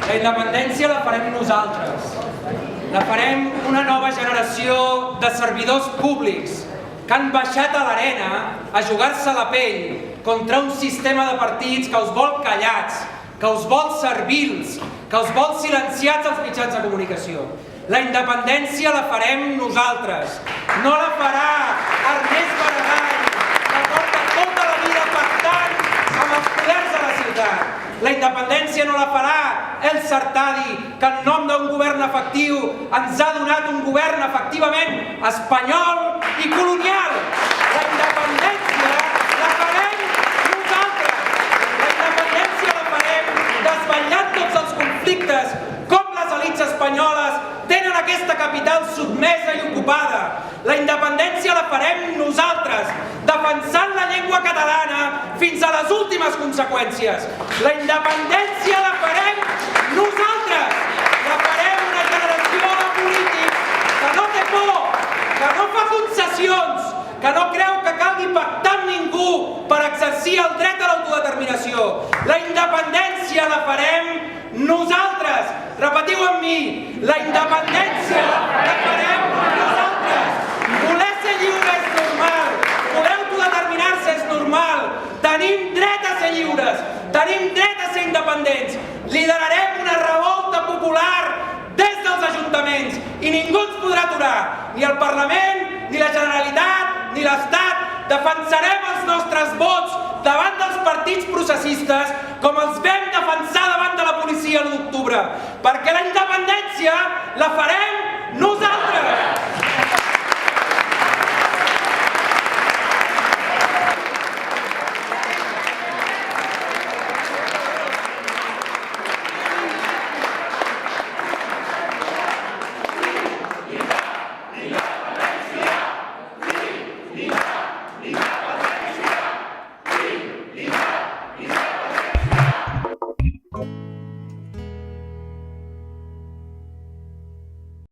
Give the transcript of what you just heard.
La independència la farem nosaltres. La farem una nova generació de servidors públics que han baixat a l'arena a jugar-se la pell contra un sistema de partits que us vol callats, que us vol servils, que us vol silenciats als mitjans de comunicació. La independència la farem nosaltres. No la farà Ernest Maragall, que porta tota la vida pactant amb els poders de la ciutat. La independència no la farà el Sartadi, que en nom d'un govern efectiu ens ha donat un govern efectivament espanyol i colonial. La independència la farem nosaltres. La independència la farem desvetllant tots els conflictes, com les elits espanyoles tenen aquesta capital sotmesa i ocupada. La independència la farem nosaltres, defensant la llengua catalana fins a les últimes conseqüències. La independència la farem nosaltres. La farem una generació de polítics que no té por, que no fa concessions, que no creu que calgui pactar amb ningú per exercir el dret a l'autodeterminació. La independència la farem nosaltres. Repetiu amb mi, la independència la farem nosaltres. Voler ser lliure és normal, voler autodeterminar-se és normal. Tenim dret a ser lliures, tenim dret a ser independents. Liderarem una revolta popular des dels ajuntaments i ningú ens podrà aturar, ni el Parlament, ni la Generalitat, ni l'Estat. Defensarem els nostres vots davant dels partits processistes com els vam defensar davant de la policia l'1 d'octubre, perquè la independència la farem